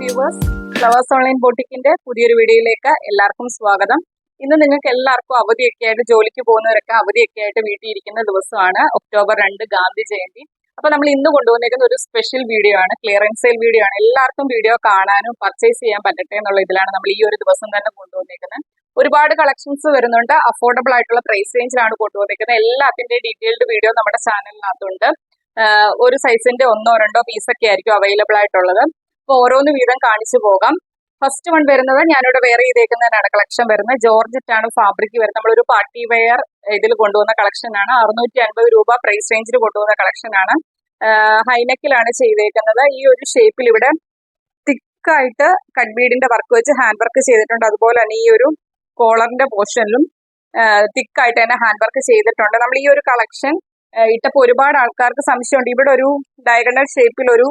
Viewers, flowers online ബോട്ടിക്കിന്റെ പുതിയൊരു വീഡിയോയിലേക്ക് എല്ലാവർക്കും സ്വാഗതം. ഇന്ന് നിങ്ങൾക്ക് എല്ലാവർക്കും അവധിയൊക്കെ ആയിട്ട്, ജോലിക്ക് പോകുന്നവരൊക്കെ അവധിയൊക്കെ ആയിട്ട് വീട്ടിൽ ഇരിക്കുന്ന ദിവസമാണ് ഒക്ടോബർ 2 ഗാന്ധി ജയന്തി. അപ്പൊ നമ്മൾ ഇന്ന് കൊണ്ടുവന്നിരിക്കുന്ന ഒരു സ്പെഷ്യൽ വീഡിയോ ആണ്, ക്ലിയറൻസ് സെയിൽ വീഡിയോ ആണ്. എല്ലാവർക്കും വീഡിയോ കാണാനും പർച്ചേസ് ചെയ്യാൻ പറ്റട്ടെ എന്നുള്ള ഇതിലാണ് നമ്മൾ ഈ ഒരു ദിവസം തന്നെ കൊണ്ടുവന്നിരിക്കുന്നത്. ഒരുപാട് കളക്ഷൻസ് വരുന്നുണ്ട്, അഫോർഡബിൾ ആയിട്ടുള്ള പ്രൈസ് റേഞ്ചിലാണ് കൊണ്ടുവന്നിരിക്കുന്നത്. എല്ലാത്തിന്റെ ഡീറ്റെയിൽഡ് വീഡിയോ നമ്മുടെ ചാനലിനകത്തുണ്ട്. ഒരു സൈസിന്റെ ഒന്നോ രണ്ടോ പീസൊക്കെ ആയിരിക്കും അവൈലബിൾ ആയിട്ടുള്ളത്. അപ്പൊ ഓരോന്ന് വീതം കാണിച്ചു പോകാം. ഫസ്റ്റ് വൺ വരുന്നത് ഞാനിവിടെ വെയർ ചെയ്തേക്കുന്നതിനാണ് കളക്ഷൻ വരുന്നത്. ജോർജറ്റ് ആണ് ഫാബ്രിക് വരുന്നത്. നമ്മളൊരു പാർട്ടി വെയർ ഇതിൽ കൊണ്ടുവന്ന കളക്ഷൻ ആണ്. 650 രൂപ പ്രൈസ് റേഞ്ചിൽ കൊണ്ടുവന്ന കളക്ഷൻ ആണ്. ഹൈനെക്കിലാണ് ചെയ്തേക്കുന്നത്. ഈ ഒരു ഷേപ്പിൽ ഇവിടെ തിക്കായിട്ട് കട്ട് ബീഡിന്റെ വർക്ക് വെച്ച് ഹാൻഡ് വർക്ക് ചെയ്തിട്ടുണ്ട്. അതുപോലെ തന്നെ ഈ ഒരു കോളറിന്റെ പോർഷനിലും തിക്കായിട്ട് തന്നെ ഹാൻഡ് വർക്ക് ചെയ്തിട്ടുണ്ട്. നമ്മൾ ഈ ഒരു കളക്ഷൻ ഇട്ടപ്പോൾ ഒരുപാട് ആൾക്കാർക്ക് സംശയമുണ്ട്. ഇവിടെ ഒരു ഡയഗണൽ ഷേപ്പിൽ ഒരു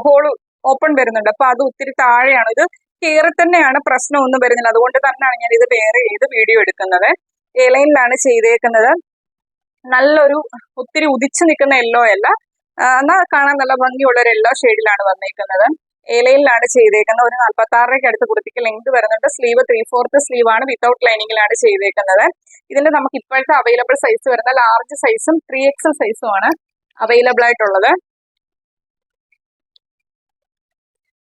ഹോൾ ഓപ്പൺ വരുന്നുണ്ട്. അപ്പൊ അത് ഒത്തിരി താഴെയാണ്. ഇത് കയറി തന്നെയാണ്, പ്രശ്നമൊന്നും വരുന്നില്ല. അതുകൊണ്ട് തന്നെയാണ് ഞാൻ ഇത് വെയർ ചെയ്ത് വീഡിയോ എടുക്കുന്നത്. എ ലൈനിലാണ് ചെയ്തേക്കുന്നത്. നല്ലൊരു ഒത്തിരി ഉദിച്ചു നിൽക്കുന്ന യെല്ലോ അല്ല, എന്നാൽ കാണാൻ നല്ല ഭംഗിയുള്ള ഒരു യെല്ലോ ഷെയ്ഡിലാണ് വന്നേക്കുന്നത്. എ ലൈനിലാണ് ചെയ്തേക്കുന്നത്. ഒരു 46 അടുത്ത് കുർത്തിക്ക് ലെങ്ത് വരുന്നുണ്ട്. സ്ലീവ് 3/4 സ്ലീവ് ആണ്, വിത്തൗട്ട് ലൈനിങ്ങിലാണ് ചെയ്തേക്കുന്നത്. ഇതിന്റെ നമുക്ക് ഇപ്പോഴത്തെ അവൈലബിൾ സൈസ് വരുന്ന ലാർജ് സൈസും 3XL സൈസും ആണ് അവൈലബിൾ ആയിട്ടുള്ളത്.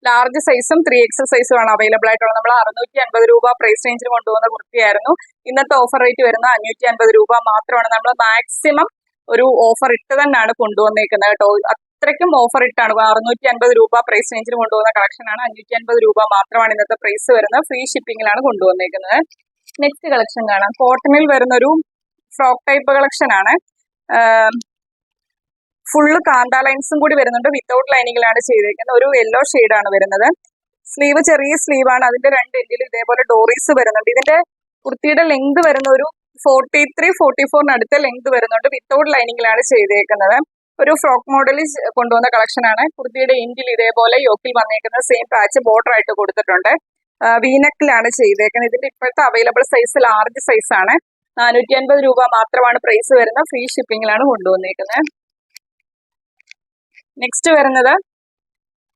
ലാർജ് സൈസും 3XL സൈസും ആണ് അവൈലബിൾ ആയിട്ടുള്ളത്. നമ്മൾ 650 രൂപ പ്രൈസ് റേഞ്ചിൽ കൊണ്ടുപോകുന്ന കുർത്തിയായിരുന്നു. ഇന്നത്തെ ഓഫർ റേറ്റ് വരുന്ന 550 രൂപ മാത്രമാണ്. നമ്മൾ മാക്സിമം ഒരു ഓഫർ ഇട്ട് തന്നെയാണ് കൊണ്ടുവന്നേക്കുന്നത് കേട്ടോ. അത്രയ്ക്കും ഓഫർ ഇട്ടാണ്. 650 രൂപ പ്രൈസ് റേഞ്ചിൽ കൊണ്ടുപോകുന്ന കളക്ഷൻ ആണ്. 550 രൂപ മാത്രമാണ് ഇന്നത്തെ പ്രൈസ് വരുന്നത്. ഫ്രീ ഷിപ്പിംഗിലാണ് കൊണ്ടുവന്നേക്കുന്നത്. നെക്സ്റ്റ് കളക്ഷൻ കാണാം. കോട്ടണിൽ വരുന്ന ഒരു ഫ്രോക്ക് ടൈപ്പ് കളക്ഷൻ ആണ്. ഫുള്ള് കാന്ത ലൈൻസും കൂടി വരുന്നുണ്ട്. വിത്തൗട്ട് ലൈനിങ്ങിലാണ് ചെയ്തേക്കുന്നത്. ഒരു യെല്ലോ ആണ് വരുന്നത്. സ്ലീവ് ചെറിയ സ്ലീവ് ആണ്. അതിന്റെ രണ്ട് എൻഡിൽ ഇതേപോലെ ഡോറീസ് വരുന്നുണ്ട്. ഇതിന്റെ കുർത്തിയുടെ ലെങ്ത് വരുന്ന ഒരു 43-44 അടുത്ത ലെങ്ത് വരുന്നുണ്ട്. വിത്തൗട്ട് ലൈനിങ്ങിലാണ് ചെയ്തേക്കുന്നത്. ഒരു ഫ്രോക്ക് മോഡലിൽ കൊണ്ടുവന്ന കളക്ഷൻ ആണ്. കുർത്തിയുടെ എൻഡിൽ ഇതേപോലെ യോക്കിൽ വന്നേക്കുന്നത് സെയിം പാച്ച് ബോർഡർ ആയിട്ട് കൊടുത്തിട്ടുണ്ട്. വീനെക്കിലാണ് ചെയ്തേക്കുന്നത്. ഇതിന്റെ ഇപ്പോഴത്തെ അവൈലബിൾ സൈസ് ലാർജ് സൈസ് ആണ്. 450 രൂപ മാത്രമാണ് പ്രൈസ് വരുന്നത്. ഫ്രീ ഷിപ്പിംഗിലാണ് കൊണ്ടുവന്നേക്കുന്നത്. നെക്സ്റ്റ് വരുന്നത്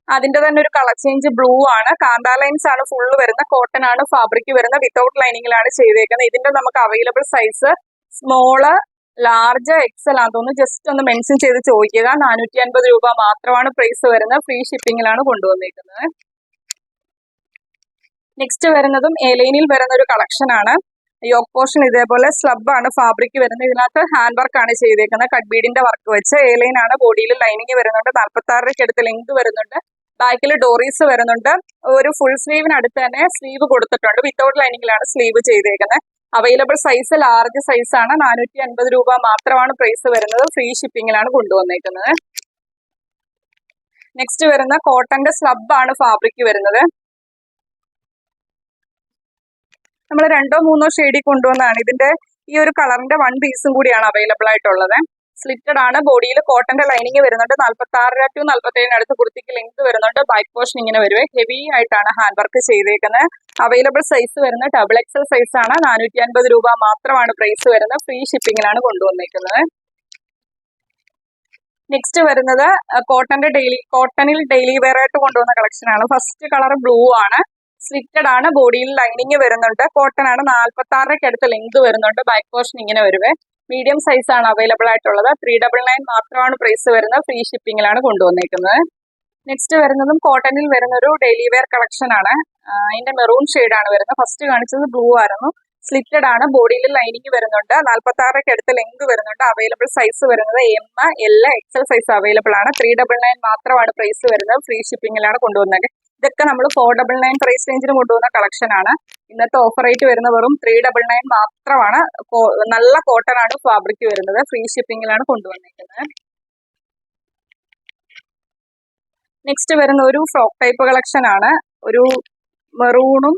അതിന്റെ തന്നെ ഒരു കളർ ചേഞ്ച് ബ്ലൂ ആണ്. കാന്ത ലൈൻസ് ആണ് ഫുള്ള് വരുന്ന. കോട്ടൺ ആണ് ഫാബ്രിക് വരുന്ന. വിത്തൗട്ട് ലൈനിങ്ങിലാണ് ചെയ്തേക്കുന്നത്. ഇതിന്റെ നമുക്ക് available size small, large, XL ആണെന്ന് തോന്നുന്നു. ജസ്റ്റ് ഒന്ന് മെൻഷൻ ചെയ്ത് ചോദിക്കുക. 450 രൂപ മാത്രമാണ് പ്രൈസ് വരുന്നത്. ഫ്രീ ഷിപ്പിംഗിലാണ് കൊണ്ടുവന്നേക്കുന്നത്. നെക്സ്റ്റ് വരുന്നതും എ ലൈനിൽ വരുന്ന ഒരു കളക്ഷൻ ആണ്. യോക്ക് പോർഷൻ ഇതേപോലെ സ്ലബ് ആണ് ഫാബ്രിക് വരുന്നത്. ഇതിനകത്ത് ഹാൻഡ് വർക്ക് ആണ് ചെയ്തേക്കുന്നത്. കട്ട് ബീഡിന്റെ വർക്ക് വെച്ച് എ ലൈൻ ആണ്. ബോഡിയിൽ ലൈനിങ് വരുന്നുണ്ട്. 46 അടുത്ത് ലെങ്ത് വരുന്നുണ്ട്. ബാക്കിൽ ഡോറീസ് വരുന്നുണ്ട്. ഒരു ഫുൾ സ്ലീവിനടുത്ത് തന്നെ സ്ലീവ് കൊടുത്തിട്ടുണ്ട്. വിത്തൗട്ട് ലൈനിങ്ങിലാണ് സ്ലീവ് ചെയ്തേക്കുന്നത്. അവൈലബിൾ സൈസ് ലാർജ് സൈസ് ആണ്. 450 രൂപ മാത്രമാണ് പ്രൈസ് വരുന്നത്. ഫ്രീ ഷിപ്പിംഗിലാണ് കൊണ്ടുവന്നേക്കുന്നത്. നെക്സ്റ്റ് വരുന്ന കോട്ടന്റെ സ്ലബ് ആണ് ഫാബ്രിക് വരുന്നത്. നമ്മൾ 2-3 ഷെയ്ഡിൽ കൊണ്ടുവന്നതാണ്. ഇതിന്റെ ഈ ഒരു കളറിന്റെ 1 പീസും കൂടിയാണ് അവൈലബിൾ ആയിട്ടുള്ളത്. സ്ലിറ്റഡ് ആണ്. ബോഡിയിൽ കോട്ടന്റെ ലൈനിങ് വരുന്നുണ്ട്. 46-47 അടുത്ത് കുർത്തിക്ക് ലെങ്ത് വരുന്നുണ്ട്. ബാക്ക് പോർഷൻ ഇങ്ങനെ വരുവേ. ഹെവി ആയിട്ടാണ് ഹാൻഡ് വർക്ക് ചെയ്തേക്കുന്നത്. അവൈലബിൾ സൈസ് വരുന്നത് XXL സൈസ് ആണ്. 450 രൂപ മാത്രമാണ് പ്രൈസ് വരുന്നത്. ഫ്രീ ഷിപ്പിംഗിലാണ് കൊണ്ടുവന്നേക്കുന്നത്. നെക്സ്റ്റ് വരുന്നത് കോട്ടണിൽ ഡെയിലി വെയർ ആയിട്ട് കൊണ്ടുവന്ന കളക്ഷൻ ആണ്. ഫസ്റ്റ് കളർ ബ്ലൂ ആണ്. സ്ലിറ്റഡ് ആണ്. ബോഡിയിൽ ലൈനിങ് വരുന്നുണ്ട്. കോട്ടൺ ആണ്. 46 അടുത്ത് ലെങ്ത് വരുന്നുണ്ട്. ബാക്ക് പോർഷൻ ഇങ്ങനെ വരുവേ. മീഡിയം സൈസ് ആണ് അവൈലബിൾ ആയിട്ടുള്ളത്. 399 മാത്രമാണ് പ്രൈസ് വരുന്നത്. ഫ്രീ ഷിപ്പിംഗിലാണ് കൊണ്ടുവന്നേക്കുന്നത്. നെക്സ്റ്റ് വരുന്നതും കോട്ടണിൽ വരുന്ന ഒരു ഡെയിലി വെയർ കളക്ഷൻ ആണ്. അതിന്റെ മെറൂൺ ആണ് വരുന്നത്. ഫസ്റ്റ് കാണിച്ചത് ബ്ലൂ ആയിരുന്നു. സ്ലിറ്റഡ് ആണ്. ബോഡിയിൽ ലൈനിങ് വരുന്നുണ്ട്. 46 അടുത്ത് ലെങ്ത് വരുന്നുണ്ട്. അവൈലബിൾ സൈസ് വരുന്നത് M, L, XL size available ആണ്. 399 മാത്രമാണ് പ്രൈസ് വരുന്നത്. ഫ്രീ ഷിപ്പിംഗിലാണ് കൊണ്ടുവന്നത്. ഇതൊക്കെ നമ്മൾ 499 പ്രൈസ് റേഞ്ചിന് കൊണ്ടുവന്ന കളക്ഷൻ ആണ്. ഇന്നത്തെ ഓഫർ റേറ്റ് വരുന്ന വെറും 399 മാത്രമാണ്. നല്ല കോട്ടൺ ആണ് ഫാബ്രിക് വരുന്നത്. ഫ്രീ ഷിപ്പിംഗിലാണ് കൊണ്ടുവന്നിരിക്കുന്നത്. നെക്സ്റ്റ് വരുന്ന ഒരു ഫ്രോക്ക് ടൈപ്പ് കളക്ഷൻ ആണ്. ഒരു മെറൂണും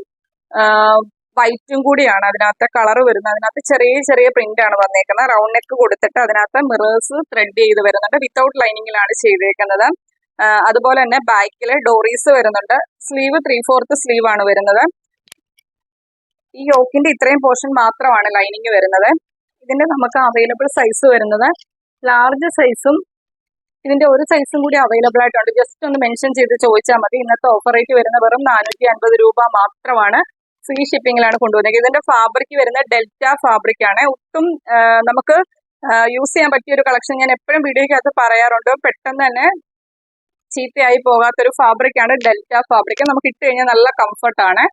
വൈറ്റും കൂടിയാണ് അതിനകത്ത് കളർ വരുന്നത്. അതിനകത്ത് ചെറിയ ചെറിയ പ്രിന്റ് ആണ് വന്നേക്കുന്നത്. റൗണ്ട് നെക്ക് കൊടുത്തിട്ട് അതിനകത്ത് മിറേഴ്സ് ത്രെഡ് ചെയ്ത് വരുന്നുണ്ട്. വിത്തൗട്ട് ലൈനിങ്ങിലാണ് ചെയ്തേക്കുന്നത്. അതുപോലെ തന്നെ ബാക്കിൽ ഡോറീസ് വരുന്നുണ്ട്. സ്ലീവ് 3/4 സ്ലീവ് ആണ് വരുന്നത്. ഈ യോക്കിന്റെ ഇത്രയും പോർഷൻ മാത്രമാണ് ലൈനിങ് വരുന്നത്. ഇതിന്റെ നമുക്ക് അവൈലബിൾ സൈസ് വരുന്നത് ലാർജ് സൈസും ഇതിന്റെ ഒരു സൈസും കൂടി അവൈലബിൾ ആയിട്ടുണ്ട്. ജസ്റ്റ് ഒന്ന് മെൻഷൻ ചെയ്ത് ചോദിച്ചാൽ മതി. ഇന്നത്തെ ഓഫർ റേറ്റ് വരുന്ന വെറും 450 രൂപ മാത്രമാണ്. ഫ്രീ ഷിപ്പിംഗിലാണ് കൊണ്ടുവന്നത്. ഇതിന്റെ ഫാബ്രിക് വരുന്ന ഡെൽറ്റ ഫാബ്രിക് ആണ്. ഒട്ടും നമുക്ക് യൂസ് ചെയ്യാൻ പറ്റിയ ഒരു കളക്ഷൻ. ഞാൻ എപ്പോഴും വീഡിയോയ്ക്കകത്ത് പറയാറുണ്ട്, പെട്ടെന്ന് തന്നെ ചീത്തയായി പോകാത്തൊരു ഫാബ്രിക് ആണ് ഡെൽറ്റ ഫാബ്രിക്. നമുക്ക് ഇട്ട് കഴിഞ്ഞാൽ നല്ല കംഫർട്ടാണ്.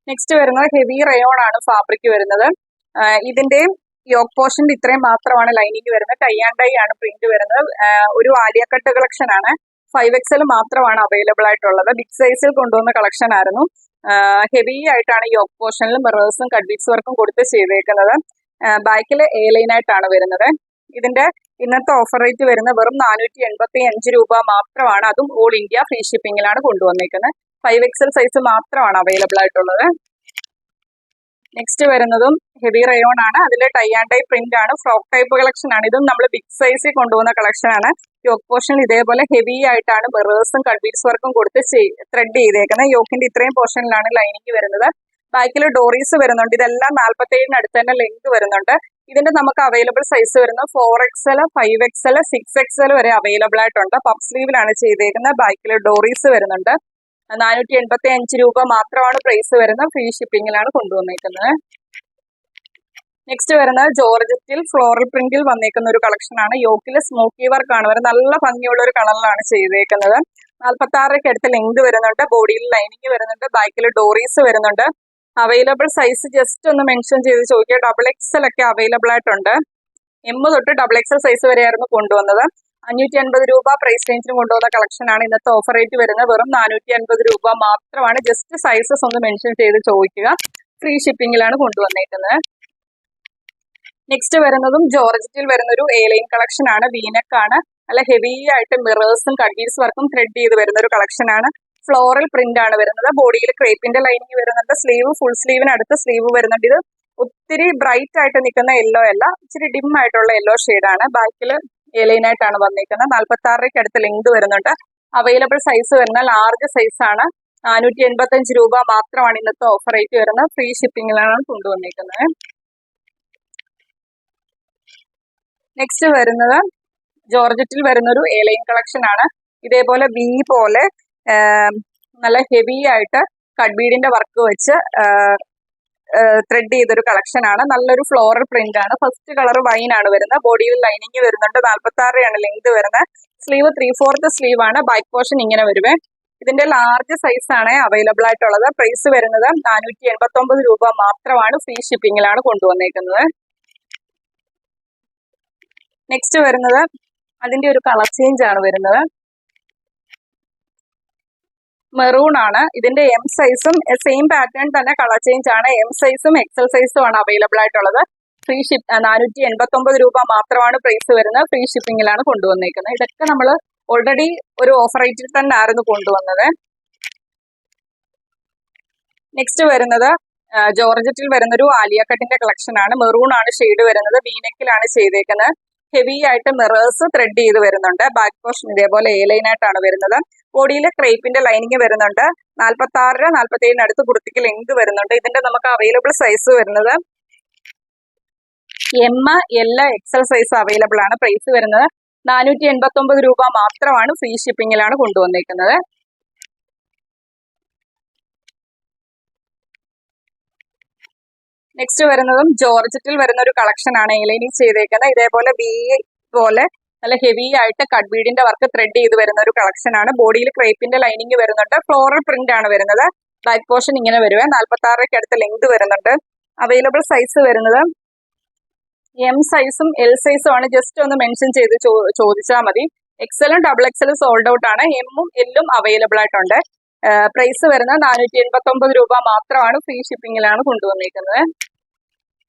നെക്സ്റ്റ് വരുന്നത് ഹെവി റയോൺ ആണ് ഫാബ്രിക് വരുന്നത്. ഇതിന്റെയും യോക്ക് പോർഷന്റെ ഇത്രയും മാത്രമാണ് ലൈനിങ് വരുന്നത്. ടൈ ആൻഡ് ഡൈ ആണ് പ്രിന്റ് വരുന്നത്. ഒരു ആലിയ കട്ട് കളക്ഷൻ ആണ്. 5XL മാത്രമാണ് അവൈലബിൾ ആയിട്ടുള്ളത്. ബിഗ് സൈസിൽ കൊണ്ടുവന്ന കളക്ഷൻ ആയിരുന്നു. ഹെവി ആയിട്ടാണ് യോക്ക് പോർഷനിൽ മിറേഴ്സും കട്ട്ബീഡ്സ് വർക്കും കൊടുത്ത് ചെയ്തേക്കുന്നത്. ബാക്കിൽ എ ലൈൻ ആയിട്ടാണ് വരുന്നത്. ഇതിന്റെ ഇന്നത്തെ ഓഫർ റേറ്റ് വരുന്നത് വെറും 485 രൂപ മാത്രമാണ്. അതും ഓൾ ഇന്ത്യ ഫ്രീ ഷിപ്പിംഗിലാണ് കൊണ്ടുവന്നേക്കുന്നത്. 5XL സൈസ് മാത്രമാണ് അവൈലബിൾ ആയിട്ടുള്ളത്. നെക്സ്റ്റ് വരുന്നതും ഹെവി റയോൺ ആണ്. അതിൽ ടൈ ആൻഡ് ഡൈ പ്രിന്റ് ആണ്. ഫ്രോക്ക് ടൈപ്പ് കളക്ഷൻ ആണ്. ഇതും നമ്മൾ ബിഗ് സൈസിൽ കൊണ്ടുവന്ന കളക്ഷൻ ആണ്. യോക്ക് പോർഷനിൽ ഇതേപോലെ ഹെവി ആയിട്ടാണ് മിറേഴ്സും കട്ട്ബീഡ്സ് വർക്കും കൊടുത്ത് ത്രെഡ് ചെയ്തേക്കുന്നത്. യോക്കിന്റെ ഇത്രയും പോർഷനിലാണ് ലൈനിങ് വരുന്നത്. ബാക്കിൽ ഡോറീസ് വരുന്നുണ്ട്. ഇതെല്ലാം 47 അടുത്ത് തന്നെ ലെങ്ത് വരുന്നുണ്ട്. ഇതിന്റെ നമുക്ക് അവൈലബിൾ സൈസ് വരുന്നത് 4XL, 5XL, 6XL വരെ അവൈലബിൾ ആയിട്ടുണ്ട്. പഫ് സ്ലീവിലാണ് ചെയ്തേക്കുന്നത്. ബാക്കിൽ ഡോറീസ് വരുന്നുണ്ട്. 485 രൂപ മാത്രമാണ് പ്രൈസ് വരുന്നത്. ഫ്രീ ഷിപ്പിംഗിലാണ് കൊണ്ടുവന്നേക്കുന്നത്. നെക്സ്റ്റ് വരുന്നത് ജോർജറ്റിൽ ഫ്ലോറൽ പ്രിന്റിൽ വന്നേക്കുന്ന ഒരു കളക്ഷൻ ആണ്. യോക്കിൽ സ്മോക്കി വർക്ക് ആണ് വരുന്നത്. നല്ല ഭംഗിയുള്ള ഒരു കളറിലാണ് ചെയ്തേക്കുന്നത്. 46 അടുത്ത് ലെങ്ത് വരുന്നുണ്ട്. ബോഡിയിൽ ലൈനിങ് വരുന്നുണ്ട്. ബാക്കിൽ ഡോറീസ് വരുന്നുണ്ട്. അവൈലബിൾ സൈസ് ജസ്റ്റ് ഒന്ന് മെൻഷൻ ചെയ്ത് ചോദിക്കുക. XXL ഒക്കെ അവൈലബിൾ ആയിട്ടുണ്ട്. M തൊട്ട് XXL സൈസ് വരെയായിരുന്നു കൊണ്ടുവന്നത്. 550 രൂപ പ്രൈസ് റേഞ്ചിന് കൊണ്ടുവന്ന കളക്ഷൻ ആണ്. ഇന്നത്തെ ഓഫർ റേറ്റ് വരുന്നത് വെറും 450 രൂപ മാത്രമാണ്. ജസ്റ്റ് സൈസസ് ഒന്ന് മെൻഷൻ ചെയ്ത് ചോദിക്കുക. ഫ്രീ ഷിപ്പിംഗിലാണ് കൊണ്ടുവന്നേക്കുന്നത്. നെക്സ്റ്റ് വരുന്നതും ജോർജറ്റിൽ വരുന്നൊരു എ ലൈൻ കളക്ഷൻ ആണ്. വീനെക്ക് ആണ്. നല്ല ഹെവി ആയിട്ട് മിറേഴ്സും കട്ട്ബീഡ്സ് വർക്കും ത്രെഡ് ചെയ്ത് വരുന്ന ഒരു കളക്ഷൻ ആണ്. ഫ്ലോറൽ പ്രിന്റ് ആണ് വരുന്നത്. ബോഡിയിൽ ക്രേപ്പിന്റെ ലൈനിങ് വരുന്നുണ്ട്. സ്ലീവ് ഫുൾ സ്ലീവിന് അടുത്ത് സ്ലീവ് വരുന്നുണ്ട്. ഇത് ഒത്തിരി ബ്രൈറ്റ് ആയിട്ട് നിൽക്കുന്ന യെല്ലോ അല്ല, ഇച്ചിരി ഡിം ആയിട്ടുള്ള യെല്ലോ ഷെയ്ഡാണ്. ബാക്കിൽ എ ലൈൻ ആയിട്ടാണ് വന്നിരിക്കുന്നത്. 46 അടുത്ത് ലെങ്ത് വരുന്നുണ്ട്. അവൈലബിൾ സൈസ് വരുന്ന ലാർജ് സൈസ് ആണ്. 485 രൂപ മാത്രമാണ് ഇന്നത്തെ ഓഫർ റേറ്റ് വരുന്നത്. ഫ്രീ ഷിപ്പിംഗിലാണ് കൊണ്ടുവന്നിരിക്കുന്നത്. നെക്സ്റ്റ് വരുന്നത് ജോർജറ്റിൽ വരുന്നൊരു എ ലൈൻ കളക്ഷൻ ആണ്. ഇതേപോലെ വി പോലെ നല്ല ഹെവി ആയിട്ട് കട്ട്ബീഡിന്റെ വർക്ക് വെച്ച് ത്രെഡ് ചെയ്തൊരു കളക്ഷൻ ആണ്. നല്ലൊരു ഫ്ലോറൽ പ്രിന്റ് ആണ്. ഫസ്റ്റ് കളർ വൈൻ ആണ് വരുന്നത്. ബോഡിയിൽ ലൈനിങ് വരുന്നുണ്ട്. 46 ആണ് ലെങ്ത് വരുന്നത്. സ്ലീവ് 3/4 സ്ലീവ് ആണ്. ബാക്ക് പോർഷൻ ഇങ്ങനെ വരുവേ. ഇതിന്റെ ലാർജ് സൈസ് ആണ് അവൈലബിൾ ആയിട്ടുള്ളത്. പ്രൈസ് വരുന്നത് 489 രൂപ മാത്രമാണ്. ഫ്രീ ഷിപ്പിംഗിലാണ് കൊണ്ടുവന്നേക്കുന്നത്. നെക്സ്റ്റ് വരുന്നത് അതിന്റെ ഒരു കളർ ചേഞ്ച് ആണ് വരുന്നത്. മെറൂൺ ആണ്. ഇതിന്റെ M സൈസും സെയിം പാറ്റേൺ തന്നെ കളർ ചേഞ്ച് ആണ്. M സൈസും XL സൈസും ആണ് അവൈലബിൾ ആയിട്ടുള്ളത്. ഫ്രീ ഷിപ്പ് 489 രൂപ മാത്രമാണ് പ്രൈസ് വരുന്നത്. ഫ്രീ ഷിപ്പിംഗിലാണ് കൊണ്ടുവന്നേക്കുന്നത്. ഇതൊക്കെ നമ്മൾ ഓൾറെഡി ഒരു ഓഫർ റേറ്റിൽ തന്നെ ആയിരുന്നു കൊണ്ടുവന്നത്. നെക്സ്റ്റ് വരുന്നത് ജോർജറ്റിൽ വരുന്നൊരു ആലിയ കട്ടിന്റെ കളക്ഷൻ ആണ്. മെറൂൺ ആണ് ഷെയ്ഡ് വരുന്നത്. വീനെക്കിലാണ് ചെയ്തേക്കുന്നത്. ഹെവി ആയിട്ട് മിറേഴ്സ് ത്രെഡ് ചെയ്ത് വരുന്നുണ്ട്. ബാക്ക് പോർഷൻ ഇതേപോലെ എ ലൈൻ ആയിട്ടാണ് വരുന്നത്. ബോഡിയിൽ ക്രേപ്പിന്റെ ലൈനിങ് വരുന്നുണ്ട്. 46 47 അടുത്ത് കുർത്തിക്ക് ലെങ്ത് വരുന്നുണ്ട്. ഇതിന്റെ നമുക്ക് അവൈലബിൾ സൈസ് വരുന്നത് M, L, XL size available ആണ്. പ്രൈസ് വരുന്നത് 489 രൂപ മാത്രമാണ്. ഫ്രീ ഷിപ്പിംഗിലാണ് കൊണ്ടുവന്നേക്കുന്നത്. നെക്സ്റ്റ് വരുന്നതും ജോർജറ്റിൽ വരുന്ന ഒരു കളക്ഷൻ ആണ്. എലൈനിങ് ചെയ്തേക്കുന്നത്. ഇതേപോലെ വി പോലെ നല്ല ഹെവി ആയിട്ട് കട്ട്ബീഡിന്റെ വർക്ക് ത്രെഡ് ചെയ്ത് വരുന്ന ഒരു കളക്ഷൻ ആണ്. ബോഡിയിൽ ക്രേപ്പിന്റെ ലൈനിങ് വരുന്നുണ്ട്. ഫ്ലോറൽ പ്രിന്റ് ആണ് വരുന്നത്. ബാക്ക് പോർഷൻ ഇങ്ങനെ വരുവേ. 46 അടുത്ത് ലെങ്ത് വരുന്നുണ്ട്. അവൈലബിൾ സൈസ് വരുന്നത് M സൈസും L സൈസും ആണ്. ജസ്റ്റ് ഒന്ന് മെൻഷൻ ചെയ്ത് ചോദിച്ചാൽ മതി. XLും XXL സോൾഡ് ഔട്ട് ആണ്. M-ഉം L-ഉം അവൈലബിൾ ആയിട്ടുണ്ട്. പ്രൈസ് വരുന്നത് 489 രൂപ മാത്രമാണ്. ഫ്രീ ഷിപ്പിംഗിലാണ് കൊണ്ടുവന്നിരിക്കുന്നത്.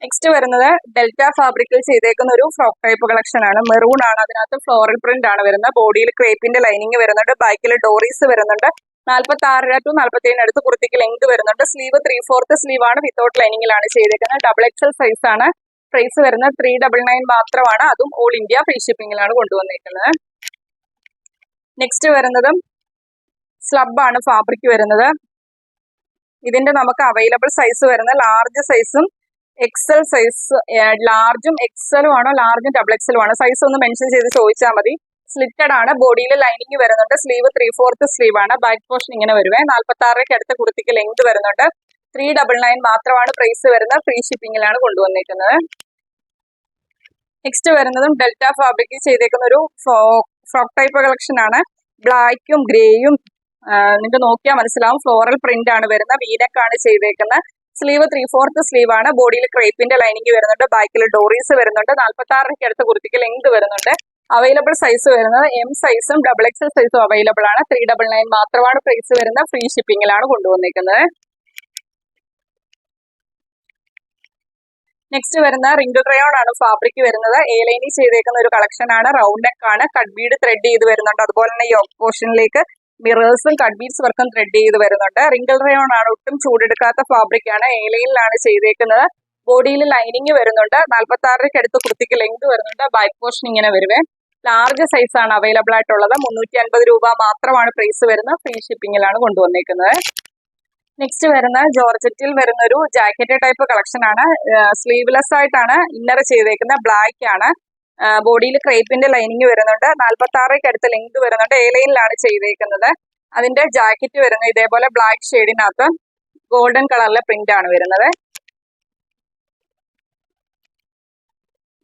നെക്സ്റ്റ് വരുന്നത് ഡെൽറ്റ ഫാബ്രിക്കിൽ ചെയ്തേക്കുന്ന ഒരു ഫ്രോക്ക് ടൈപ്പ് കളക്ഷൻ ആണ്. മെറൂൺ ആണ്. അതിനകത്ത് ഫ്ലോറൽ പ്രിന്റ് ആണ് വരുന്നത്. ബോഡിയിൽ ക്രേപ്പിന്റെ ലൈനിങ് വരുന്നുണ്ട്. ബാക്കിൽ ഡോറീസ് വരുന്നുണ്ട്. 46 to 47 അടുത്ത് കുർത്തിക്ക് ലെങ്ത് വരുന്നുണ്ട്. സ്ലീവ് 3/4 സ്ലീവ് ആണ്. വിത്തൗട്ട് ലൈനിങ്ങിലാണ് ചെയ്തേക്കുന്നത്. XXL സൈസ് ആണ്. പ്രൈസ് വരുന്നത് 399 മാത്രമാണ്. അതും ഓൾ ഇന്ത്യ ഫ്രീ ഷിപ്പിംഗിലാണ് കൊണ്ടുവന്നിരിക്കുന്നത്. നെക്സ്റ്റ് വരുന്നതും സ്ലബ് ആണ് ഫാബ്രിക് വരുന്നത്. ഇതിന്റെ നമുക്ക് അവൈലബിൾ സൈസ് വരുന്നത് ലാർജ് സൈസും എക്സൽ സൈസ്, ലാർജും എക്സലും ആണോ ലാർജും ഡബിൾ എക്സലും ആണോ സൈസ് ഒന്ന് മെൻഷൻ ചെയ്ത് ചോദിച്ചാൽ മതി. സ്ലിറ്റഡ് ആണ്, ബോഡിയിൽ ലൈനിങ് വരുന്നുണ്ട്, സ്ലീവ് 3/4 സ്ലീവ് ആണ്, ബാക്ക് പോർഷൻ ഇങ്ങനെ വരുവേ. 46 അടുത്ത കുർത്തിക്ക് ലെങ്ത് വരുന്നുണ്ട്. 399 മാത്രമാണ് പ്രൈസ് വരുന്നത്. ഫ്രീ ഷിപ്പിംഗിലാണ് കൊണ്ടുവന്നിരിക്കുന്നത്. നെക്സ്റ്റ് വരുന്നതും ഡെൽറ്റ ഫാബ്രിക് ചെയ്തേക്കുന്ന ഒരു ഫ്രോക്ക് ടൈപ്പ് കളക്ഷൻ ആണ്. ബ്ലാക്കും ഗ്രേയും നിങ്ങൾക്ക് നോക്കിയാൽ മനസ്സിലാവും. ഫ്ലോറൽ പ്രിന്റ് ആണ് വരുന്നത്. വീനക്കാണ് ചെയ്തേക്കുന്നത്. സ്ലീവ് 3/4 സ്ലീവ് ആണ്, ബോഡിയിൽ ക്രേപ്പിന്റെ ലൈനിങ് വരുന്നുണ്ട്, ബാക്കിൽ ഡോറീസ് വരുന്നുണ്ട്. 46 അടുത്ത കുർത്തിക്ക് ലെങ്ത് വരുന്നുണ്ട്. അവൈലബിൾ സൈസ് വരുന്നത് എം സൈസും ഡബിൾ എക്സൽ സൈസും അവൈലബിൾ ആണ്. 399 മാത്രമാണ് പ്രൈസ് വരുന്നത്. ഫ്രീ ഷിപ്പിംഗിലാണ് കൊണ്ടുവന്നിരിക്കുന്നത്. നെക്സ്റ്റ് വരുന്ന റിംഗിൾ റയോൺ ആണ് ഫാബ്രിക് വരുന്നത്. ഏലൈനി ചെയ്തേക്കുന്ന ഒരു കളക്ഷൻ ആണ്. റൗണ്ട് നെക്ക് ആണ്, കട്ട് ബീഡ് ത്രെഡ് ചെയ്ത് വരുന്നുണ്ട്. അതുപോലെ തന്നെ യോക്ക് പോർഷനിലേക്ക് മിറേഴ്സും കട്ട് ബീഡ്സ് വർക്കും ത്രെഡ് ചെയ്ത് വരുന്നുണ്ട്. റിംഗിൾ റയോൺ ആണ്, ഒട്ടും ചൂടെടുക്കാത്ത ഫാബ്രിക് ആണ്. ഏലൈനിലാണ് ചെയ്തേക്കുന്നത്. ബോഡിയിൽ ലൈനിങ് വരുന്നുണ്ട്. 46 അടുത്ത് കുർത്തിക്ക് ലെങ്ത് വരുന്നുണ്ട്. ബാക്ക് പോർഷൻ ഇങ്ങനെ വരുവേ. ലാർജ് സൈസ് ആണ് അവൈലബിൾ ആയിട്ടുള്ളത്. 350 രൂപ മാത്രമാണ് പ്രൈസ് വരുന്നത്. ഫ്രീ ഷിപ്പിംഗിലാണ് കൊണ്ടുവന്നിരിക്കുന്നത്. നെക്സ്റ്റ് വരുന്ന ജോർജറ്റിൽ വരുന്ന ഒരു ജാക്കറ്റ് ടൈപ്പ് കളക്ഷൻ ആണ്. സ്ലീവ്ലെസ് ആയിട്ടാണ് ഇന്നർ ചെയ്തേക്കുന്നത്. ബ്ലാക്ക് ആണ്, ബോഡിയിൽ ക്രേപ്പിന്റെ ലൈനിങ് വരുന്നുണ്ട്. 46 അടുത്ത് ലെങ്ത് വരുന്നുണ്ട്. എ ലൈനിലാണ് ചെയ്തേക്കുന്നത്. അതിന്റെ ജാക്കറ്റ് വരുന്നത് ഇതേപോലെ ബ്ലാക്ക് ഷെയ്ഡിനകത്ത് ഗോൾഡൻ കളറിലെ പ്രിന്റ് ആണ് വരുന്നത്.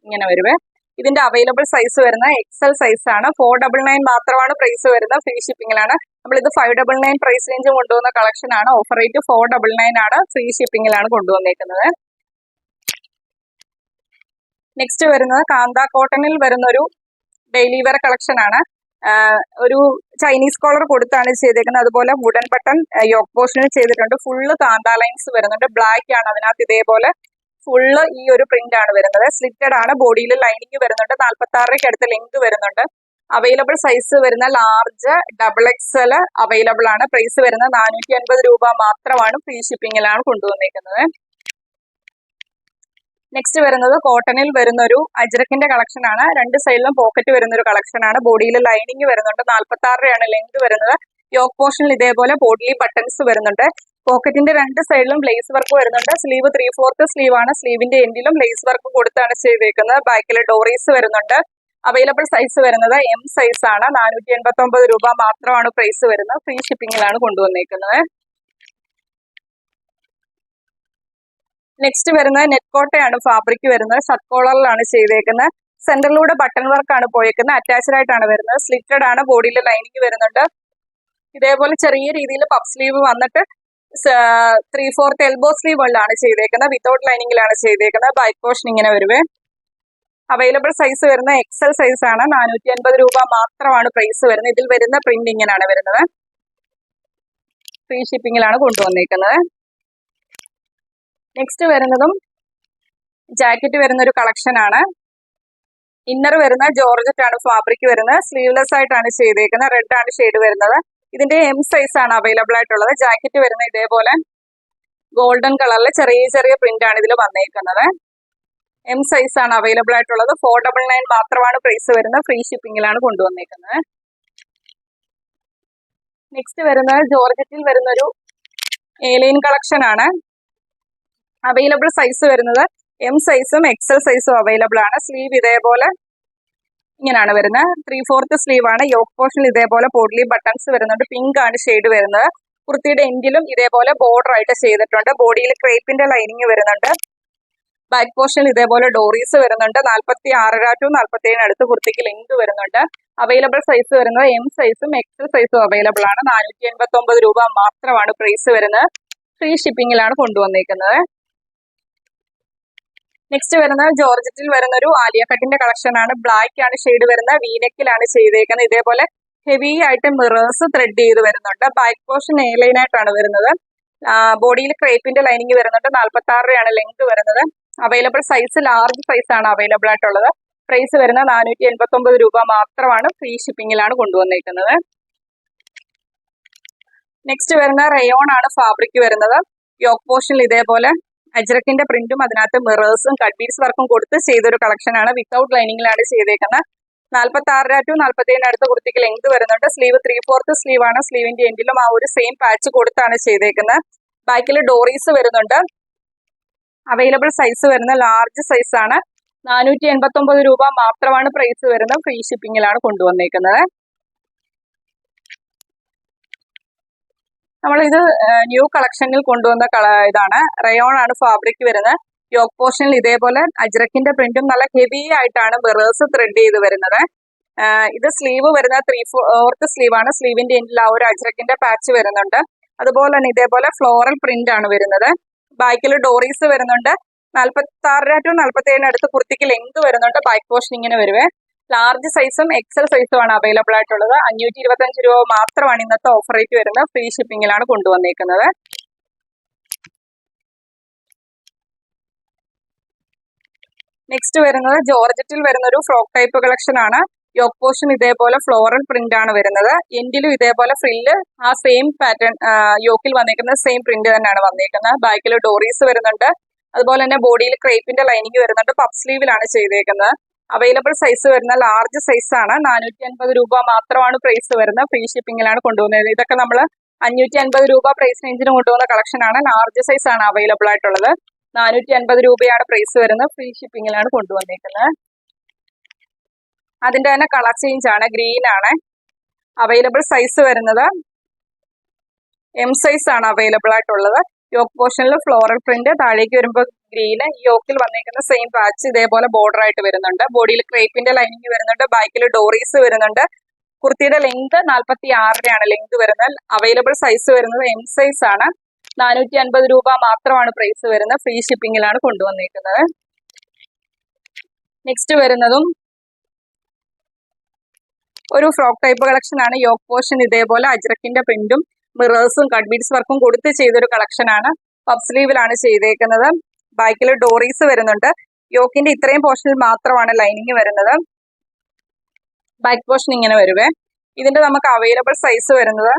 ഇങ്ങനെ വരുവേ. ഇതിന്റെ അവൈലബിൾ സൈസ് വരുന്നത് എക്സൽ സൈസ് ആണ്. 499 മാത്രമാണ് പ്രൈസ് വരുന്നത്. ഫ്രീ ഷിപ്പിംഗിലാണ്. നമ്മളിത് 599 പ്രൈസ് റേഞ്ച് കൊണ്ടുവന്ന കളക്ഷൻ ആണ്. ഓഫർ റേറ്റ് 499 ആണ്. ഫ്രീ ഷിപ്പിംഗിലാണ് കൊണ്ടുവന്നേക്കുന്നത്. നെക്സ്റ്റ് വരുന്നത് കാന്ത കോട്ടണിൽ വരുന്ന ഒരു ഡെയിലി വെയർ കളക്ഷൻ ആണ്. ഒരു ചൈനീസ് കോളർ കൊടുത്താണ് ചെയ്തേക്കുന്നത്. അതുപോലെ വുഡൻ ബട്ടൺ യോക്ക് പോർഷനിൽ ചെയ്തിട്ടുണ്ട്. ഫുള്ള് കാന്ത ലൈൻസ് വരുന്നുണ്ട്. ബ്ലാക്ക് ആണ്, അതിനകത്ത് ഇതേപോലെ ഫുള്ള് ഈ ഒരു പ്രിന്റ് ആണ് വരുന്നത്. സ്ലിറ്റഡ് ആണ്, ബോഡിയിൽ ലൈനിങ് വരുന്നുണ്ട്. 46 അടുത്ത് ലെങ്ത് വരുന്നുണ്ട്. അവൈലബിൾ സൈസ് വരുന്ന ലാർജ് ഡബിൾ എക്സൽ അവൈലബിൾ ആണ്. പ്രൈസ് വരുന്നത് 450 രൂപ മാത്രമാണ്. ഫ്രീ ഷിപ്പിംഗിലാണ് കൊണ്ടുവന്നിരിക്കുന്നത്. നെക്സ്റ്റ് വരുന്നത് കോട്ടണിൽ വരുന്ന ഒരു അജ്രക്കിന്റെ കളക്ഷൻ ആണ്. രണ്ട് സൈഡിലും പോക്കറ്റ് വരുന്ന ഒരു കളക്ഷൻ ആണ്. ബോഡിയിൽ ലൈനിങ് വരുന്നുണ്ട്. 46 ആണ് ലെങ്ത് വരുന്നത്. യോക്ക് പോർഷനിൽ ഇതേപോലെ ബോഡിയിൽ ബട്ടൺസ് വരുന്നുണ്ട്. പോക്കറ്റിന്റെ രണ്ട് സൈഡിലും ലേസ് വർക്ക് വരുന്നുണ്ട്. സ്ലീവ് 3/4 സ്ലീവ് ആണ്. സ്ലീവിന്റെ എൻഡിലും ലേസ് വർക്ക് കൊടുത്താണ് ചെയ്തേക്കുന്നത്. ബാക്കിൽ ഡോറീസ് വരുന്നുണ്ട്. അവൈലബിൾ സൈസ് വരുന്നത് എം സൈസ് ആണ്. 489 രൂപ മാത്രമാണ് പ്രൈസ് വരുന്നത്. ഫ്രീ ഷിപ്പിംഗിലാണ് കൊണ്ടുവന്നേക്കുന്നത്. നെക്സ്റ്റ് വരുന്നത് നെറ്റ് കോട്ടയാണ് ഫാബ്രിക് വരുന്നത്. ഷർട്ട് കോളറിലാണ് ചെയ്തേക്കുന്നത്. സെന്ററിലൂടെ ബട്ടൺ വർക്കാണ് പോയേക്കുന്നത്. അറ്റാച്ച്ഡ് ആയിട്ടാണ് വരുന്നത്. സ്ലിറ്റഡ് ആണ്, ബോഡിയിൽ ലൈനിങ് വരുന്നുണ്ട്. ഇതേപോലെ ചെറിയ രീതിയിൽ പഫ് സ്ലീവ് വന്നിട്ട് 3/4 എൽബോ സ്ലീവ് ഉള്ളതാണ് ചെയ്തേക്കുന്നത്. വിത്തൗട്ട് ലൈനിങ്ങിലാണ് ചെയ്തേക്കുന്നത്. ബാക്ക് പോർഷൻ ഇങ്ങനെ വരുവേ. അവൈലബിൾ സൈസ് വരുന്ന എക്സൽ സൈസ് ആണ്. 450 രൂപ മാത്രമാണ് പ്രൈസ് വരുന്നത്. ഇതിൽ വരുന്ന പ്രിന്റ് ഇങ്ങനെയാണ് വരുന്നത്. ഫ്രീ ഷിപ്പിംഗിലാണ് കൊണ്ടുവന്നിരിക്കുന്നത്. നെക്സ്റ്റ് വരുന്നതും ജാക്കറ്റ് വരുന്ന ഒരു കളക്ഷൻ ആണ്. ഇന്നർ വരുന്ന ജോർജറ്റ് ആണ് ഫാബ്രിക് വരുന്നത്. സ്ലീവ്ലെസ് ആയിട്ടാണ് ചെയ്തേക്കുന്നത്. റെഡ് ആണ് ഷെയ്ഡ് വരുന്നത്. ഇതിന്റെ എം സൈസ് ആണ് അവൈലബിൾ ആയിട്ടുള്ളത്. ജാക്കറ്റ് വരുന്നത് ഇതേപോലെ ഗോൾഡൻ കളറിൽ ചെറിയ ചെറിയ പ്രിന്റ് ആണ് ഇതിൽ വന്നേക്കുന്നത്. എം സൈസ് ആണ് അവൈലബിൾ ആയിട്ടുള്ളത്. 499 മാത്രമാണ് പ്രൈസ് വരുന്നത്. ഫ്രീ ഷിപ്പിംഗിലാണ് കൊണ്ടുവന്നേക്കുന്നത്. നെക്സ്റ്റ് വരുന്നത് ജോർജറ്റിൽ വരുന്ന ഒരു ഏലൈൻ കളക്ഷൻ ആണ്. അവൈലബിൾ സൈസ് വരുന്നത് എം സൈസും എക്സൽ സൈസും അവൈലബിൾ ആണ്. സ്ലീവ് ഇതേപോലെ ഇങ്ങനെയാണ് വരുന്നത്. 3/4 സ്ലീവ് ആണ്. യോക്ക് പോർഷനിൽ ഇതേപോലെ പോഡ്ലി ബട്ടൺസ് വരുന്നുണ്ട്. പിങ്ക് ആണ് ഷെയ്ഡ് വരുന്നത്. കുർത്തിയുടെ എൻഡിലും ഇതേപോലെ ബോർഡർ ആയിട്ട് ചെയ്തിട്ടുണ്ട്. ബോഡിയിൽ ക്രേപ്പിന്റെ ലൈനിങ് വരുന്നുണ്ട്. ബാക്ക് പോർഷനിൽ ഇതേപോലെ ഡോറീസ് വരുന്നുണ്ട്. 46 to 47 അടുത്ത് കുർത്തിക്ക് ലെങ്ത് വരുന്നുണ്ട്. അവൈലബിൾ സൈസ് വരുന്നത് എം സൈസും എക്സൽ സൈസും അവൈലബിൾ ആണ്. 489 രൂപ മാത്രമാണ് പ്രൈസ് വരുന്നത്. ഫ്രീ ഷിപ്പിംഗിലാണ് കൊണ്ടുവന്നിരിക്കുന്നത്. നെക്സ്റ്റ് വരുന്നത് ജോർജറ്റിൽ വരുന്ന ഒരു ആലിയ കട്ടിന്റെ കളക്ഷൻ ആണ്. ബ്ലാക്ക് ആണ് ഷെയ്ഡ് വരുന്നത്. വീനെക്കിലാണ് ചെയ്തേക്കുന്നത്. ഇതേപോലെ ഹെവി ആയിട്ട് മിറേഴ്സ് ത്രെഡ് ചെയ്ത് വരുന്നുണ്ട്. ബാക്ക് പോർഷൻ എ ലൈൻ ആയിട്ടാണ് വരുന്നത്. ബോഡിയിൽ ക്രേപ്പിന്റെ ലൈനിങ് വരുന്നുണ്ട്. 46 ആണ് ലെങ്ത് വരുന്നത്. അവൈലബിൾ സൈസ് ലാർജ് സൈസ് ആണ് അവൈലബിൾ ആയിട്ടുള്ളത്. പ്രൈസ് വരുന്നത് 489 രൂപ മാത്രമാണ്. ഫ്രീ ഷിപ്പിംഗിലാണ് കൊണ്ടുവന്നിരിക്കുന്നത്. നെക്സ്റ്റ് വരുന്ന റയോൺ ആണ് ഫാബ്രിക് വരുന്നത്. യോക്ക് പോർഷനിൽ ഇതേപോലെ അജ്രക്കിന്റെ പ്രിന്റും അതിനകത്ത് മിറേഴ്സും കട്ട് ബീഡ്സ് വർക്കും കൊടുത്ത് ചെയ്തൊരു കളക്ഷൻ ആണ്. വിത്തൗട്ട് ലൈനിങ്ങിലാണ് ചെയ്തേക്കുന്നത്. 46 to 47 അടുത്ത കുർത്തിക്ക് ലെങ്ത് വരുന്നുണ്ട്. സ്ലീവ് 3/4 സ്ലീവ് ആണ്. സ്ലീവിന്റെ എൻഡിലും ആ ഒരു സെയിം പാച്ച് കൊടുത്താണ് ചെയ്തേക്കുന്നത്. ബാക്കിൽ ഡോറീസ് വരുന്നുണ്ട്. അവൈലബിൾ സൈസ് വരുന്ന ലാർജ് സൈസ് ആണ്. 489 രൂപ മാത്രമാണ് പ്രൈസ് വരുന്നത്. ഫ്രീ ഷിപ്പിങ്ങിലാണ് കൊണ്ടുവന്നേക്കുന്നത്. നമ്മളിത് ന്യൂ കളക്ഷനിൽ കൊണ്ടുവന്ന ഇതാണ്. റയോൺ ആണ് ഫാബ്രിക് വരുന്നത്. യോക്ക് പോർഷനിൽ ഇതേപോലെ അജ്രക്കിന്റെ പ്രിന്റും നല്ല ഹെവി ആയിട്ടാണ് മിറേഴ്സ് ത്രെഡ് ചെയ്ത് വരുന്നത്. ഇത് സ്ലീവ് വരുന്ന 3/4 സ്ലീവ് ആണ്. സ്ലീവിന്റെ എൻഡിൽ ആ ഒരു അജ്രക്കിന്റെ പാച്ച് വരുന്നുണ്ട്. അതുപോലെ തന്നെ ഇതേപോലെ ഫ്ലോറൽ പ്രിന്റ് ആണ് വരുന്നത്. ബാക്കിൽ ഡോറീസ് വരുന്നുണ്ട്. 46 to 47 അടുത്ത് കുർത്തിക്ക് ലെങ്ത് വരുന്നുണ്ട്. ബാക്ക് പോർഷൻ ഇങ്ങനെ വരുവേ. ലാർജ് സൈസും എക്സൽ സൈസും ആണ് അവൈലബിൾ ആയിട്ടുള്ളത്. 525 രൂപ മാത്രമാണ് ഇന്നത്തെ ഓഫർ റേറ്റ് വരുന്നത്. ഫ്രീ ഷിപ്പിങ്ങിലാണ് കൊണ്ടുവന്നേക്കുന്നത്. നെക്സ്റ്റ് വരുന്നത് ജോർജറ്റിൽ വരുന്ന ഒരു ഫ്രോക്ക് ടൈപ്പ് കളക്ഷൻ ആണ്. യോക്ക് പോർഷൻ ഇതേപോലെ ഫ്ലോറൽ പ്രിന്റ് ആണ് വരുന്നത്. എൻഡിലും ഇതേപോലെ ഫ്രില്ല് ആ സെയിം പാറ്റേൺ യോക്കിൽ വന്നേക്കുന്ന സെയിം പ്രിന്റ് തന്നെയാണ് വന്നേക്കുന്നത്. ബാക്കിൽ ഡോറീസ് വരുന്നുണ്ട്. അതുപോലെ തന്നെ ബോഡിയിൽ ക്രേപ്പിന്റെ ലൈനിങ് വരുന്നുണ്ട്. പഫ് സ്ലീവിലാണ് ചെയ്തേക്കുന്നത്. അവൈലബിൾ സൈസ് വരുന്ന ലാർജ് സൈസ് ആണ്. 450 രൂപ മാത്രമാണ് പ്രൈസ് വരുന്നത്. ഫ്രീ ഷിപ്പിങ്ങിലാണ് കൊണ്ടുവന്നത്. ഇതൊക്കെ നമ്മൾ 550 രൂപ പ്രൈസ് റേഞ്ചിന് കൊണ്ടുവന്ന കളക്ഷൻ ആണ്. ലാർജ് സൈസ് ആണ് അവൈലബിൾ ആയിട്ടുള്ളത്. 450 രൂപയാണ് പ്രൈസ് വരുന്നത്. ഫ്രീ ഷിപ്പിങ്ങിലാണ് കൊണ്ടുവന്നിരിക്കുന്നത്. അതിന്റെ തന്നെ കളർ ചേഞ്ച് ആണ്. ഗ്രീൻ ആണ്. അവൈലബിൾ സൈസ് വരുന്നത് എം സൈസ് ആണ് അവൈലബിൾ ആയിട്ടുള്ളത്. യോക്ക് പോർഷനിൽ ഫ്ലോറൽ പ്രിന്റ്, താഴേക്ക് വരുമ്പോൾ ഗ്രീന്, യോക്കിൽ വന്നിരിക്കുന്ന സെയിം പാച്ച് ഇതേപോലെ ബോർഡർ ആയിട്ട് വരുന്നുണ്ട്. ബോഡിയിൽ ക്രേപ്പിന്റെ ലൈനിങ് വരുന്നുണ്ട്. ബാക്കിൽ ഡോറീസ് വരുന്നുണ്ട്. കുർത്തിയുടെ ലെങ്ത് 46 ലെങ്ത് വരുന്നത്. അവൈലബിൾ സൈസ് വരുന്നത് എം സൈസ് ആണ്. 450 രൂപ മാത്രമാണ് പ്രൈസ് വരുന്നത്. ഫ്രീ ഷിപ്പിങ്ങിലാണ് കൊണ്ടുവന്നിരിക്കുന്നത്. നെക്സ്റ്റ് വരുന്നതും ഒരു ഫ്രോക്ക് ടൈപ്പ് കളക്ഷൻ ആണ്. യോക്ക് പോർഷൻ ഇതേപോലെ അജ്രക്കിന്റെ പ്രിന്റും മിറേഴ്സും കട്ട് ബീഡ്സ് വർക്കും കൊടുത്ത് ചെയ്തൊരു കളക്ഷൻ ആണ്. പഫ് സ്ലീവിലാണ് ചെയ്തേക്കുന്നത്. ബാക്കിൽ ഡോറീസ് വരുന്നുണ്ട്. യോക്കിന്റെ ഇത്രയും പോർഷനിൽ മാത്രമാണ് ലൈനിങ് വരുന്നത്. ബാക്ക് പോർഷൻ ഇങ്ങനെ വരുവേ. ഇതിന്റെ നമുക്ക് അവൈലബിൾ സൈസ് വരുന്നത്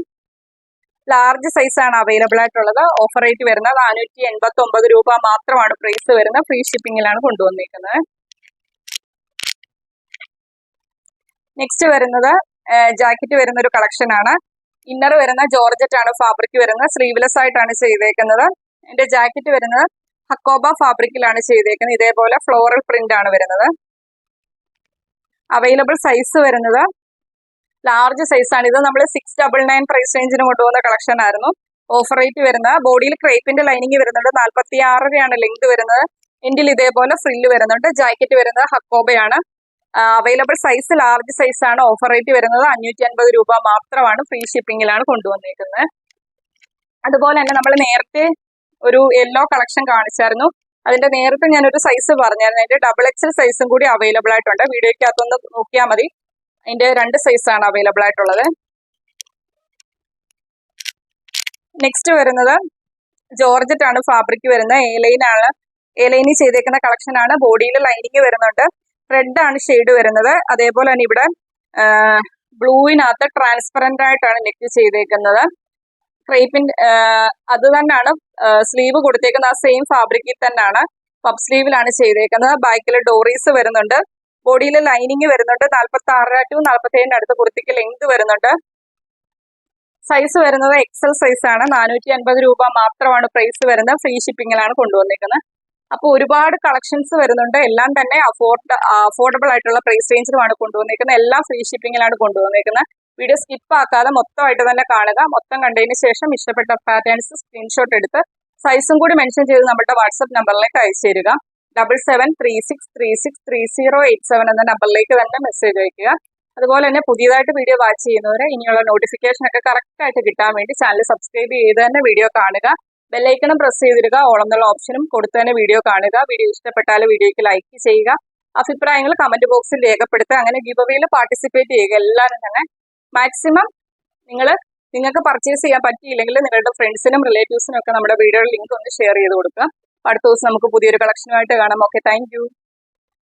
ലാർജ് സൈസ് ആണ് അവൈലബിൾ ആയിട്ടുള്ളത്. ഓഫർ റേറ്റ് വരുന്നത് 489 രൂപ മാത്രമാണ് പ്രൈസ് വരുന്നത്. ഫ്രീ ഷിപ്പിങ്ങിലാണ് കൊണ്ടുവന്നിരിക്കുന്നത്. നെക്സ്റ്റ് വരുന്നത് ജാക്കറ്റ് വരുന്ന ഒരു കളക്ഷൻ ആണ്. ഇന്നർ വരുന്ന ജോർജറ്റ് ആണ് ഫാബ്രിക് വരുന്നത്. സ്ലീവ്ലെസ് ആയിട്ടാണ് ചെയ്തേക്കുന്നത്. ഇതിന്റെ ജാക്കറ്റ് വരുന്നത് ഹക്കോബ ഫാബ്രിക്കിലാണ് ചെയ്തേക്കുന്നത്. ഇതേപോലെ ഫ്ലോറൽ പ്രിന്റ് ആണ് വരുന്നത്. അവൈലബിൾ സൈസ് വരുന്നത് ലാർജ് സൈസ് ആണ്. ഇത് നമ്മൾ 699 പ്രൈസ് റേഞ്ചിന് കൊണ്ടുപോകുന്ന കളക്ഷൻ ആയിരുന്നു. ഓഫർ റേറ്റ് വരുന്ന ബോഡിയിൽ ക്രേപ്പിന്റെ ലൈനിങ് വരുന്നുണ്ട്. 46 ലെങ്ത് വരുന്നത്. എൻഡിൽ ഇതേപോലെ ഫ്രില്ല് വരുന്നുണ്ട്. ജാക്കറ്റ് വരുന്നത് ഹക്കോബയാണ്. അവൈലബിൾ സൈസ് ലാർജ് സൈസ് ആണ്. ഓഫർ റേറ്റ് വരുന്നത് 550 രൂപ മാത്രമാണ്. ഫ്രീ ഷിപ്പിങ്ങിലാണ് കൊണ്ടുവന്നിരിക്കുന്നത്. അതുപോലെ തന്നെ നമ്മൾ നേരത്തെ ഒരു യെല്ലോ കളക്ഷൻ കാണിച്ചായിരുന്നു. അതിന്റെ നേരത്തെ ഞാനൊരു സൈസ് പറഞ്ഞായിരുന്നു. അതിന്റെ XXL സൈസും കൂടി അവൈലബിൾ ആയിട്ടുണ്ട്. വീഡിയോയ്ക്കകത്തൊന്ന് നോക്കിയാൽ മതി. അതിന്റെ 2 സൈസ് ആണ് അവൈലബിൾ ആയിട്ടുള്ളത്. നെക്സ്റ്റ് വരുന്നത് ജോർജറ്റ് ആണ് ഫാബ്രിക് വരുന്നത്. എലൈനി ചെയ്തേക്കുന്ന കളക്ഷൻ ആണ്. ബോഡിയിൽ ലൈനിങ് വരുന്നുണ്ട്. റെഡ് ആണ് ഷെയ്ഡ് വരുന്നത്. അതേപോലെ തന്നെ ഇവിടെ ബ്ലൂവിനകത്ത് ട്രാൻസ്പെറന്റ് ആയിട്ടാണ് നെക്ക് ചെയ്തേക്കുന്നത്. ക്രേപ്പിന്റെ അത് തന്നെയാണ് സ്ലീവ് കൊടുത്തേക്കുന്നത്. ആ സെയിം ഫാബ്രിക്കിൽ തന്നെയാണ്. പഫ് സ്ലീവിലാണ് ചെയ്തേക്കുന്നത്. ബാക്കിൽ ഡോറീസ് വരുന്നുണ്ട്. ബോഡിയിൽ ലൈനിങ് വരുന്നുണ്ട്. 46 to 47 അടുത്ത് കുർത്തിക്ക് ലെങ്ത് വരുന്നുണ്ട്. സൈസ് വരുന്നത് എക്സൽ സൈസ് ആണ്. 450 രൂപ മാത്രമാണ് പ്രൈസ് വരുന്നത്. ഫ്രീ ഷിപ്പിങ്ങിലാണ് കൊണ്ടുവന്നിരിക്കുന്നത്. അപ്പോൾ ഒരുപാട് കളക്ഷൻസ് വരുന്നുണ്ട്. എല്ലാം തന്നെ അഫോർഡബിൾ ആയിട്ടുള്ള പ്രൈസ് റേഞ്ചിലുമാണ് കൊണ്ടുവന്നിരിക്കുന്നത്. എല്ലാം ഫ്രീ ഷിപ്പിങ്ങിലാണ് കൊണ്ടുവന്നിരിക്കുന്നത്. വീഡിയോ സ്കിപ്പ് ആക്കാതെ മൊത്തമായിട്ട് തന്നെ കാണുക. മൊത്തം കണ്ടതിന് ശേഷം ഇഷ്ടപ്പെട്ട പാറ്റേൺസ് സ്ക്രീൻഷോട്ട് എടുത്ത് സൈസും കൂടി മെൻഷൻ ചെയ്ത് നമ്മുടെ വാട്സ്ആപ്പ് നമ്പറിലേക്ക് അയച്ചു തരിക. 7736363087 എന്ന നമ്പറിലേക്ക് തന്നെ മെസ്സേജ് അയക്കുക. അതുപോലെ തന്നെ പുതിയതായിട്ട് വീഡിയോ വാച്ച് ചെയ്യുന്നവരെ ഇനിയുള്ള നോട്ടിഫിക്കേഷൻ ഒക്കെ കറക്റ്റ് ആയിട്ട് കിട്ടാൻ വേണ്ടി ചാനൽ സബ്സ്ക്രൈബ് ചെയ്ത് തന്നെ വീഡിയോ കാണുക. ബെല്ലൈക്കണും പ്രസ് ചെയ്തിടുക. ഓൾ എന്നുള്ള ഓപ്ഷനും കൊടുത്ത് തന്നെ വീഡിയോ കാണുക. വീഡിയോ ഇഷ്ടപ്പെട്ടാൽ വീഡിയോയ്ക്ക് ലൈക്ക് ചെയ്യുക. അഭിപ്രായങ്ങൾ കമന്റ് ബോക്സിൽ രേഖപ്പെടുത്തുക. അങ്ങനെ ഗിവ് അവേയിൽ പാർട്ടിസിപ്പേറ്റ് ചെയ്യുക. എല്ലാവരും തന്നെ മാക്സിമം നിങ്ങൾക്ക് പർച്ചേസ് ചെയ്യാൻ പറ്റിയില്ലെങ്കിൽ നിങ്ങളുടെ ഫ്രണ്ട്സിനും റിലേറ്റീവ്സിനും ഒക്കെ നമ്മുടെ വീഡിയോയുടെ ലിങ്ക് ഒന്ന് ഷെയർ ചെയ്ത് കൊടുക്കുക. അടുത്ത ദിവസം നമുക്ക് പുതിയൊരു കളക്ഷനുമായിട്ട് കാണാം. Okay, thank you.